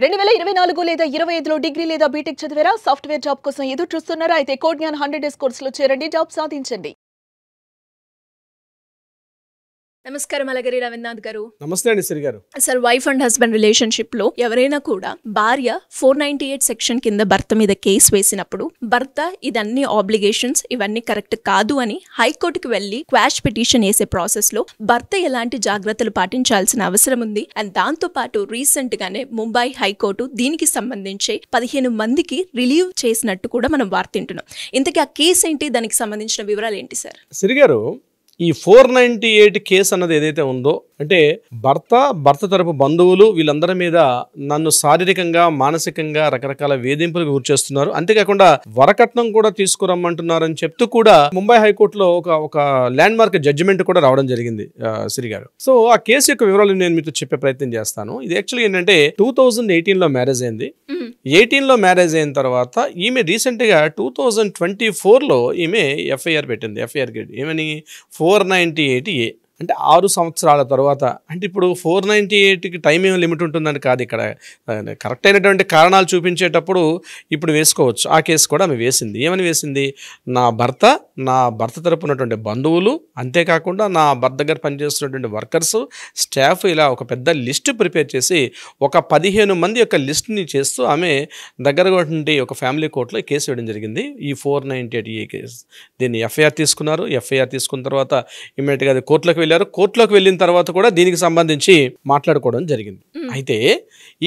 2024 లేదా 25లో డిగ్రీ లేదా బీటెక్ చదివారా? సాఫ్ట్వేర్ జాబ్ కోసం ఎదురు చూస్తున్నారా? అయితే కోడ్ జ్ఞాన్ 100 డేస్ కోర్సులో చేరండి, జాబ్ సాధించండి. నమస్కారం అలగరి రవీంద్రనాథ్ గారు. నమస్తే అండి సిరి గారు. Sir, wife and husband relationship లో ఎవరైనా కూడా భార్య 498 సెక్షన్ కింద భర్త మీద కేసు వేసినప్పుడు భర్త ఇదన్నీ ఆబ్లిగేషన్స్ ఇవన్నీ కరెక్ట్ కాదు అని హైకోర్టుకు వెళ్లి క్వాష్ పిటిషన్ వేసే ప్రాసెస్ లో భర్త ఎలాంటి జాగ్రత్తలు పాటించాల్సిన అవసరం ఉంది. అండ్ దాంతో పాటు రీసెంట్ గానే ముంబై హైకోర్టు దీనికి సంబంధించి 15 మందికి రిలీవ్ చేసినట్టు కూడా మనం వార్తింటున్నాం. ఇంతకీ ఆ కేసు ఏంటి, దానికి సంబంధించిన వివరాలు ఏంటి సార్? సిరి గారు, ఈ 498 కేసు అన్నది ఏదైతే ఉందో, అంటే భర్త తరపు బంధువులు వీళ్ళందరి మీద నన్ను శారీరకంగా మానసికంగా రకరకాల వేధింపులకు గురి చేస్తున్నారు, అంతేకాకుండా వరకట్నం కూడా తీసుకురమ్మంటున్నారు అని చెప్తూ కూడా ముంబై హైకోర్టులో ఒక ల్యాండ్ మార్క్ జడ్జిమెంట్ కూడా రావడం జరిగింది సిరి గారు. సో ఆ కేసు యొక్క వివరాలు నేను మీతో చెప్పే ప్రయత్నం చేస్తాను. ఇది యాక్చువల్గా ఏంటంటే 2018లో మ్యారేజ్ అయింది. 18లో మ్యారేజ్ అయిన తర్వాత ఈమె రీసెంట్ గా 2024లో ఈమె ఎఫ్ఐఆర్ పెట్టింది. ఎఫ్ఐఆర్ ఏమని 498A అంటే 6 సంవత్సరాల తర్వాత. అంటే ఇప్పుడు 498కి టైం ఏం లిమిట్ ఉంటుందని కాదు, ఇక్కడ కరెక్ట్ అయినటువంటి కారణాలు చూపించేటప్పుడు ఇప్పుడు వేసుకోవచ్చు. ఆ కేసు కూడా ఆమె వేసింది. ఏమని వేసింది? నా భర్త తరపు ఉన్నటువంటి బంధువులు, అంతేకాకుండా నా భర్త దగ్గర పనిచేస్తున్నటువంటి వర్కర్స్, స్టాఫ్, ఇలా ఒక పెద్ద లిస్ట్ ప్రిపేర్ చేసి ఒక 15 మంది యొక్క లిస్ట్ని చేస్తూ ఆమె దగ్గరగా ఉన్నటువంటి ఒక ఫ్యామిలీ కోర్టులో కేసు వేయడం జరిగింది. ఈ 498A కేసు. దీన్ని ఎఫ్ఐఆర్ తీసుకున్నారు. ఎఫ్ఐఆర్ తీసుకున్న తర్వాత ఇమ్మీడియట్గా అది కోర్టులోకి వెళ్ళిన తర్వాత కూడా దీనికి సంబంధించి మాట్లాడుకోవడం జరిగింది. అయితే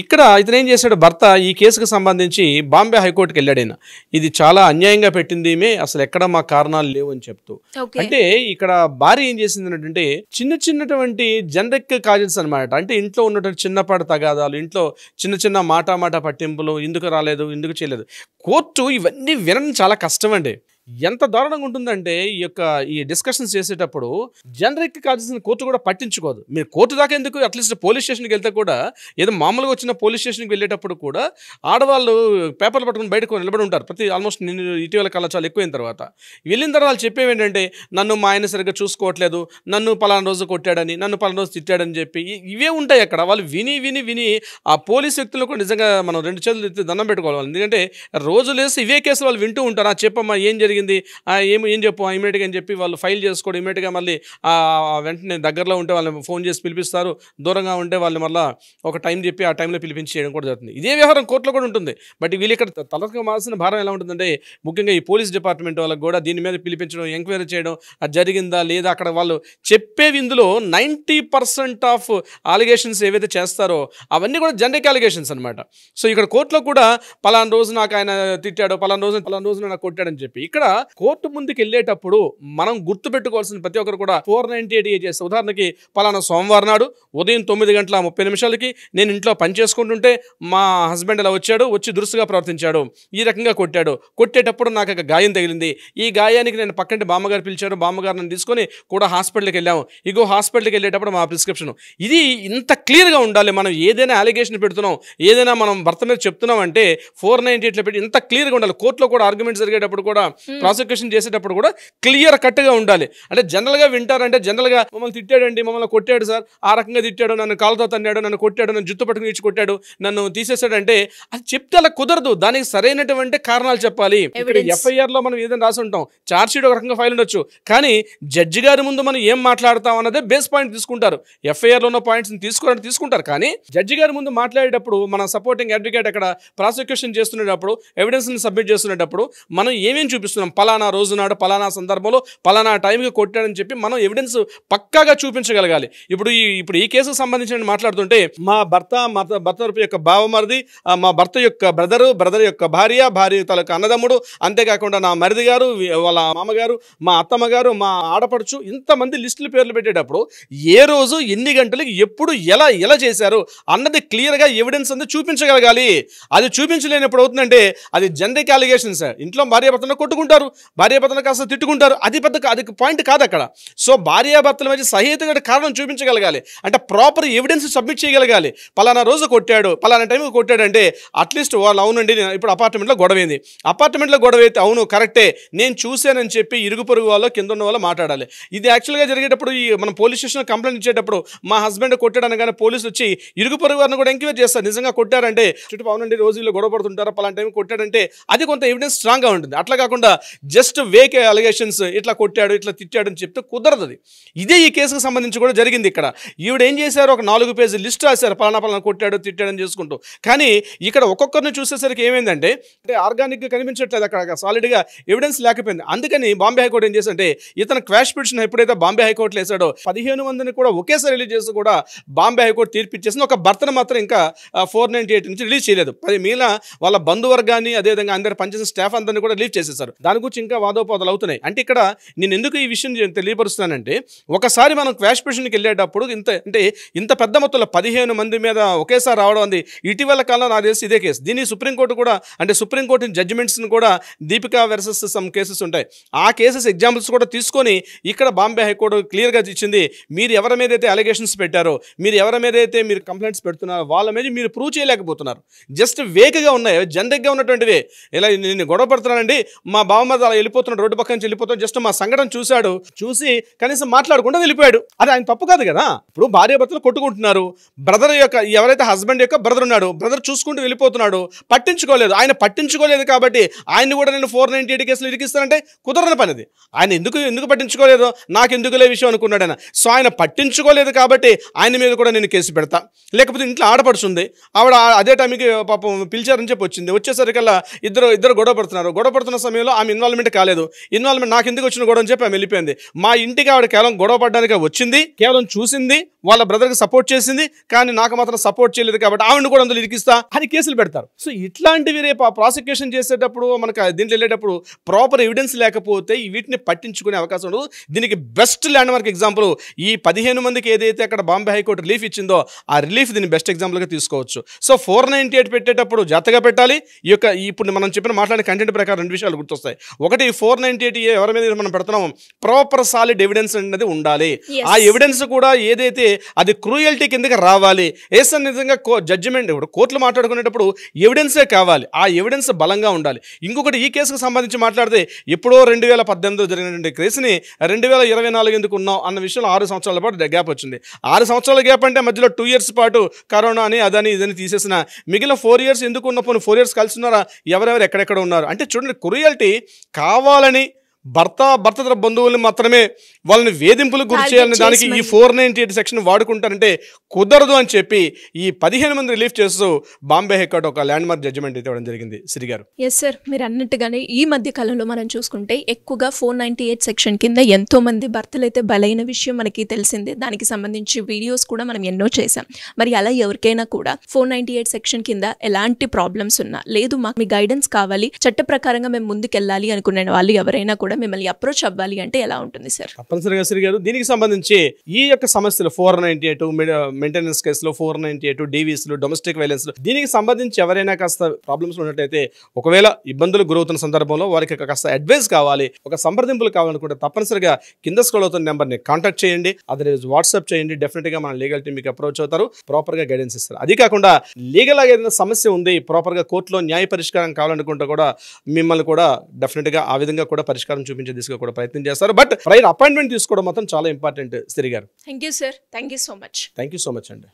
ఇక్కడ ఇతను ఏం చేశాడు, భర్త ఈ కేసుకు సంబంధించి బాంబే హైకోర్టుకి వెళ్ళాడైనా. ఇది చాలా అన్యాయంగా పెట్టింది ఈమె, అసలు ఎక్కడ మా కారణాలు లేవు అని చెప్తూ. అంటే ఇక్కడ భార్య ఏం చేసింది అంటే చిన్నటువంటి జనరిక్ కాజెస్ అనమాట. అంటే ఇంట్లో ఉన్నటువంటి చిన్నపాటి తగాదాలు, ఇంట్లో చిన్న మాట పట్టింపులు, ఎందుకు రాలేదు, ఎందుకు చేయలేదు. కోర్టు ఇవన్నీ వినడం చాలా కష్టం అండి. ఎంత దారుణంగా ఉంటుందంటే ఈ డిస్కషన్స్ చేసేటప్పుడు జనరిక్ కాజెస్ని కోర్టు కూడా పట్టించుకోదు. మీరు కోర్టు దాకా ఎందుకు, అట్లీస్ట్ పోలీస్ స్టేషన్కి వెళ్తే కూడా, ఏదో మామూలుగా వచ్చిన పోలీస్ స్టేషన్కి వెళ్ళేటప్పుడు కూడా ఆడవాళ్ళు పేపర్లు పట్టుకుని బయటకు నిలబడి ఉంటారు. ఆల్మోస్ట్ నేను ఇటీవల కాలం చాలా ఎక్కువైన తర్వాత వెళ్ళిన తర్వాత వాళ్ళు చెప్పేవి ఏంటంటే, నన్ను మా ఆయన సరిగ్గా చూసుకోవట్లేదు, నన్ను పలానా రోజు కొట్టాడని, నన్ను పలానా రోజు తిట్టాడని చెప్పి ఇవే ఉంటాయి అక్కడ. వాళ్ళు విని ఆ పోలీస్ వ్యక్తులు కూడా నిజంగా మనం 2 చేతులు ఎత్తి దండం పెట్టుకోవాలి. ఎందుకంటే రోజు లేసి ఇవే కేసులు వాళ్ళు వింటూ ఉంటారు. ఆ చెప్పమ్మా ఏం జరిగింది, ఏం చెప్పు ఇమీడియట్గా అని చెప్పి వాళ్ళు ఫైల్ చేసుకోవడం, ఇమీడియట్గా మళ్ళీ వెంటనే దగ్గరలో ఉంటే వాళ్ళని ఫోన్ చేసి పిలిపిస్తారు, దూరంగా ఉంటే వాళ్ళు మళ్ళీ ఒక టైం చెప్పి ఆ టైంలో పిలిపించి చేయడం కూడా జరుగుతుంది. ఇదే వ్యవహారం కోర్టులో కూడా ఉంటుంది. బట్ వీళ్ళు ఇక్కడ తలకు మాల్సిన భారం ఎలా ఉంటుందంటే, ముఖ్యంగా ఈ పోలీస్ డిపార్ట్మెంట్ వాళ్ళకి కూడా దీని మీద పిలిపించడం, ఎంక్వైరీ చేయడం, అది జరిగిందా లేదా. అక్కడ వాళ్ళు చెప్పేవి ఇందులో 90% ఆఫ్ అలిగేషన్స్ ఏవైతే చేస్తారో అవన్నీ కూడా జనరిక్ అలిగేషన్స్ అనమాట. సో ఇక్కడ కోర్టులో కూడా పలానా రోజు నాకు ఆయన తిట్టాడు, పలానా రోజు నాకు కొట్టాడని చెప్పి, ఇక్కడ కోర్టు ముందుకు వెళ్ళేటప్పుడు మనం గుర్తుపెట్టుకోవాల్సిన ప్రతి ఒక్కరు కూడా 498A చేస్తే, ఉదాహరణకి పలానా సోమవారం నాడు ఉదయం 9:30 నేను ఇంట్లో పని చేసుకుంటుంటే మా హస్బెండ్ ఇలా వచ్చి దురుసుగా ప్రవర్తించాడు, ఈ రకంగా కొట్టేటప్పుడు నాకు ఒక గాయం తగిలింది, ఈ గాయానికి నేను పక్కంటి బామ్మగారు పిలిచారు, బామ్మగారు నన్ను తీసుకొని కూడా హాస్పిటల్కి వెళ్ళాము, హాస్పిటల్కి వెళ్ళేటప్పుడు మా ప్రిస్క్రిప్షన్. ఇది ఇంత క్లియర్గా ఉండాలి. మనం ఏదైనా అలిగేషన్ పెడుతున్నాం, ఏదైనా మనం భర్త మీద చెప్తున్నాం అంటే 498లో పెట్టి ఇంత క్లియర్గా ఉండాలి. కోర్టులో కూడా ఆర్గ్యుమెంట్ జరిగేటప్పుడు కూడా, ప్రాసిక్యూషన్ చేసేటప్పుడు కూడా క్లియర్ కట్గా ఉండాలి. అంటే జనరల్గా వింటారంటే, జనరల్గా మమ్మల్ని తిట్టాడండి, మమ్మల్ని కొట్టాడు సార్, ఆ రకంగా తిట్టాడు, నన్ను కాలుతో తన్నాడు, నన్ను కొట్టాడు, నన్ను జుత్తు పట్టుకుని ఇచ్చి కొట్టాడు, నన్ను తీసేసాడంటే అది చెప్తే అలా కుదరదు. దానికి సరైనటువంటి కారణాలు చెప్పాలి. ఇక్కడ ఎఫ్ఐఆర్లో మనం ఏదైనా రాసి ఉంటాం, ఛార్జ్ షీట్ ఒక రకంగా ఫైల్ ఉండొచ్చు, కానీ జడ్జి గారి ముందు మనం ఏం మాట్లాడతాం అన్నదే బేస్ పాయింట్ తీసుకుంటారు. ఎఫ్ఐఆర్లో ఉన్న పాయింట్స్ని తీసుకుంటారు, కానీ జడ్జి గారి ముందు మాట్లాడేటప్పుడు మన సపోర్టింగ్ అడ్వకేట్ అక్కడ ప్రాసిక్యూషన్ చేస్తున్నప్పుడు, ఎవిడెన్స్ని సబ్మిట్ చేస్తున్నప్పుడు మనం ఏమేం చూపిస్తున్నాం, పలానా రోజు నాడు పలానా సందర్భంలో పలానా టైంకి కొట్టాడని చెప్పి మనం ఎవిడెన్స్ పక్కాగా చూపించగలగాలి. ఇప్పుడు ఈ కేసుకు సంబంధించిన మాట్లాడుతుంటే, మా భర్త తరపు యొక్క బావమరిది, మా భర్త యొక్క బ్రదర్ యొక్క భార్య తాలూకు అన్నదమ్ముడు, అంతేకాకుండా నా మరిది గారు, వాళ్ళ మామగారు, మా అత్తమ్మగారు, మా ఆడపడుచు, ఇంతమంది లిస్టులు పేర్లు పెట్టేటప్పుడు ఏ రోజు ఎన్ని గంటలకి ఎప్పుడు ఎలా చేశారు అన్నది క్లియర్గా ఎవిడెన్స్ అంతా చూపించగలగాలి. అది చూపించలేనప్పుడు అవుతుందంటే అది జనరిక్ అలిగేషన్స్. ఇంట్లో భార్య భర్తను కొట్టుకుంటారు, తిట్టుకుంటారు, భార్యాభర్తలు కాస్త తిట్టుకుంటారు, అది పాయింట్ కాదు అక్కడ. సో భార్యాభర్తల మధ్య సహేతుగా కారణం చూపించగలగాలి, అంటే ప్రాపర్ ఎవిడెన్స్ సబ్మిట్ చేయగలగాలి. పలానా రోజు కొట్టాడు, పలానా టైంకి కొట్టాడు అంటే అట్లీస్ట్ వాళ్ళు అవునండి ఇప్పుడు అపార్ట్మెంట్లో గొడవైంది, అపార్ట్మెంట్లో గొడవ అయితే అవును కరెక్టే నేను చూశానని చెప్పి ఇరుగు పొరుగు వాళ్ళు కింద ఉన్న వాళ్ళు మాట్లాడాలి. ఇది యాక్చువల్గా జరిగేటప్పుడు మనం పోలీస్ స్టేషన్లో కంప్లైంట్ ఇచ్చేటప్పుడు మా హస్బెండ్ కొట్టాడు అనగానే పోలీసులు వచ్చి ఇరుగు పొరుగు వారిని కూడా ఎంక్వైరీ చేస్తారు. నిజంగా కొట్టారంటే చుట్టూ అవునండి రోజు వీళ్ళు గొడవ పడుతుంటారు, పలానా టైం కొట్టాడంటే అది కొంత ఎవిడెన్స్ స్ట్రాంగ్గా ఉంటుంది. అట్లా కాకుండా జస్ట్ వేక్ అలిగేషన్స్ ఇట్లా కొట్టాడు ఇట్లా తిట్టాడు అని చెప్తే కుదరదు. ఇదే ఈ కేసుకు సంబంధించి కూడా జరిగింది. ఇక్కడ ఈవిడ ఏం చేశారు, ఒక 4 పేజీ లిస్ట్ రాశారు, పలానా కొట్టాడు తిట్టాడని చేసుకుంటూ. కానీ ఇక్కడ ఒక్కొక్కరిని చూసేసరికి ఏమైందంటే ఆర్గానిక్గా కనిపించట్లేదు, అక్కడ సాలిడ్గా ఎవిడెన్స్ లేకపోయింది. అందుకని బాంబే హైకోర్టు ఏం చేసిందంటే ఇతను క్వాష్ పిటిషన్ ఎప్పుడైతే బాంబే హైకోర్టులో వేసాడో 15 మందిని కూడా ఒకేసారి రిలీజ్ చేసి కూడా బాంబే హైకోర్టు తీర్పు ఇచ్చేసింది. ఒక భర్తను మాత్రం ఇంకా 498 నుంచి రిలీజ్ చేయలేదు. మిగిలిన వాళ్ళ బంధువర్గాన్ని అదేవిధంగా అందరు పనిచేసిన స్టాఫ్ అందరినీ కూడా రిలీజ్ చేసేసారు. దాని గురించి ఇంకా వాదోపాదాలు అవుతున్నాయి. అంటే ఇక్కడ నేను ఎందుకు ఈ విషయం తెలియపరుస్తానంటే ఒకసారి మనం క్వాష్ పిటిషన్కి వెళ్ళేటప్పుడు ఇంత పెద్ద మొత్తంలో 15 మంది మీద ఒకేసారి రావడం అంది ఇటీవల కాలంలో నాకు తెలిసి ఇదే కేసు. దీన్ని సుప్రీంకోర్టు కూడా సుప్రీంకోర్టు జడ్జిమెంట్స్ని కూడా దీపికా వర్సెస్ సమ్ కేసెస్ ఉంటాయి, ఆ కేసెస్ ఎగ్జాంపుల్స్ కూడా తీసుకొని ఇక్కడ బాంబే హైకోర్టు క్లియర్గా ఇచ్చింది. మీరు ఎవరి మీద అయితే అలిగేషన్స్ పెట్టారో, మీరు ఎవరి మీద అయితే మీరు కంప్లైంట్స్ పెడుతున్నారో వాళ్ళ మీద మీరు ప్రూవ్ చేయలేకపోతున్నారు. జస్ట్ వేగ్గా ఉన్నాయి, జనరిక్గా ఉన్నటువంటివే. ఇలా నేను గొడవ పడుతున్నానండి, మా బావ మీద అలా వెళ్ళిపోతున్నాడు, రోడ్డు పక్క నుంచి వెళ్ళిపోతాడు, జస్ట్ మా సంఘటన చూసి కనీసం మాట్లాడకుండా వెళ్ళిపోయాడు. అది ఆయన తప్పు కాదు కదా. ఇప్పుడు భార్యాభర్తలు కొట్టుకుంటున్నారు, బ్రదర్ యొక్క ఎవరైతే హస్బెండ్ యొక్క బ్రదర్ ఉన్నాడు, బ్రదర్ చూసుకుంటూ వెళ్ళిపోతున్నాడు, పట్టించుకోలేదు. ఆయన పట్టించుకోలేదు కాబట్టి ఆయన కూడా నేను 498 కేసులు ఇరికిస్తానంటే కుదరని పనిది. ఆయన ఎందుకు పట్టించుకోలేదు, నాకు ఎందుకులే విషయం అనుకున్నాడు ఆయన. సో ఆయన పట్టించుకోలేదు కాబట్టి ఆయన మీద కూడా నేను కేసు పెడతా. లేకపోతే ఇంట్లో ఆడపడుతుంది, ఆవిడ అదే టైంకి పాపం పిలిచారని చెప్పి వచ్చింది. వచ్చేసరికల్లా ఇద్దరు గొడవ పడుతున్న సమయంలో ఆమె ఇన్వాల్వ్మెంట్ కాలేదు. ఇన్వాల్వ్మెంట్ నాకు ఎందుకు వచ్చిన గొడవ అని చెప్పి ఆమె వెళ్ళిపోయింది. మా ఇంటికి ఆవిడ కేవలం గొడవ పడడానికి వచ్చింది, కేవలం చూసింది, వాళ్ళ బ్రదర్కి సపోర్ట్ చేసింది, కానీ నాకు మాత్రం సపోర్ట్ చేయలేదు కాబట్టి ఆవిడని కూడా అందులో ఇరికిస్తా అని కేసులు పెడతారు. సో ఇట్లాంటివి రేపు ప్రాసిక్యూషన్ చేసేటప్పుడు మనకు దీంట్లో వెళ్ళేటప్పుడు ప్రాపర్ ఎవిడెన్స్ లేకపోతే వీటిని పట్టించుకునే అవకాశం ఉండదు. దీనికి బెస్ట్ ల్యాండ్ మార్క్ ఎగ్జాంపుల్ ఈ 15 మందికి ఏదైతే అక్కడ బాంబే హైకోర్టు రిలీఫ్ ఇచ్చిందో ఆ రిలీఫ్ దీన్ని బెస్ట్ ఎగ్జాంపుల్గా తీసుకోవచ్చు. సో 498 పెట్టేటప్పుడు జాగ్రత్తగా పెట్టాలి. ఇప్పుడు మనం చెప్పిన మాట్లాడిన కంటెంట్ ప్రకారం 2 విషయాలు గుర్తొస్తాయి. ఒకటి 498 ఎవరి మీద మనం పెడుతున్నామో ప్రాపర్ సాలిడ్ ఎవిడెన్స్ అనేది ఉండాలి. ఆ ఎవిడెన్స్ కూడా ఏదైతే అది క్రూయల్టీ కిందకి రావాలి. నిజంగా జడ్జిమెంట్ ఇప్పుడు కోర్టులు మాట్లాడుకునేటప్పుడు ఎవిడెన్సే కావాలి, ఆ ఎవిడెన్స్ బలంగా ఉండాలి. ఇంకొకటి ఈ కేసుకు సంబంధించి మాట్లాడితే ఎప్పుడో 2018 జరిగినటువంటి కేసుని 2024 ఎందుకు ఉన్నాం అన్న విషయంలో 6 సంవత్సరాల పాటు గ్యాప్ వచ్చింది. 6 సంవత్సరాల గ్యాప్ అంటే మధ్యలో 2 years పాటు కరోనా అని అదని ఇదని తీసేసిన మిగిలిన 4 years ఎందుకు ఉన్న పోనీ 4 years కలిసి ఉన్నారా, ఎవరెవరు ఎక్కడెక్కడ ఉన్నారు అంటే చూడండి. క్రూయల్టీ కావాలని భర్త తరపు బంధువులు మాత్రమే వాళ్ళని వేధింపులకు గురి చేయాలని దానికి ఈ 498 సెక్షన్ వాడుకుంటారంటే కుదరదు అని చెప్పి ఈ 15 మంది రిలీఫ్ చేస్తూ బాంబే హైకోర్టు ఒక ల్యాండ్ మార్క్ జడ్జిమెంట్ అయితే ఇవ్వడం జరిగింది. శ్రీ గారు. ఎస్ సార్, మీరు అన్నట్టుగానే ఈ మధ్య కాలంలో మనం చూసుకుంటే ఎక్కువగా 498 సెక్షన్ కింద ఎంతో మంది భర్తలు అయితే బలైన విషయం మనకి తెలిసిందే. దానికి సంబంధించి వీడియోస్ కూడా మనం ఎన్నో చేసాం. మరి అలా ఎవరికైనా కూడా 498 సెక్షన్ కింద ఎలాంటి ప్రాబ్లమ్స్ ఉన్నా, లేదు మాకు మీ గైడెన్స్ కావాలి, చట్ట ప్రకారంగా మేము ముందుకెళ్ళాలి అనుకునే వాళ్ళు ఎవరైనా కూడా మిమ్మల్ని అప్రోచ్ అవ్వాలి అంటే ఎలా ఉంటుంది సార్? తప్పనిసరిగా శ్రీ గారు, దీనికి సంబంధించి ఈ యొక్క సమస్యలు 498 మెయింటెనెన్స్ కేసులో, 498 డీవీస్లు, డొమెస్టిక్ వైలెన్స్, దీనికి సంబంధించి ఎవరైనా కాస్త ప్రాబ్లమ్స్ ఉన్నట్టయితే, ఒకవేళ ఇబ్బందులు గురవుతున్న సందర్భంలో వారికి కాస్త అడ్వైస్ కావాలి, ఒక సంప్రదింపులు కావాలనుకుంటే తప్పనిసరిగా కింద స్క్రోల్ అవుతున్న నెంబర్ని కాంటాక్ట్ చేయండి, అదర్వైజ్ వాట్సాప్ చేయండి. డెఫినెట్గా మన లీగల్ టీమ్ మీకు అప్రోచ్ అవుతారు, ప్రాపర్గా గైడెన్స్ ఇస్తారు. అది కాకుండా లీగల్గా ఏదైనా సమస్య ఉంది, ప్రాపర్గా కోర్టులో న్యాయ పరిష్కారం కావాలనుకుంటే కూడా మిమ్మల్ని కూడా డెఫినెట్గా ఆ విధంగా కూడా పరిష్కారం చూపించే దిశగా కూడా ప్రయత్నం చేస్తారు. బట్ ప్రైర్ అపాయింట్మెంట్ తీసుకోవడం మాత్రం చాలా ఇంపార్టెంట్. శ్రీ గారు. Thank you sir, thank you so much. Thank you so much అండి.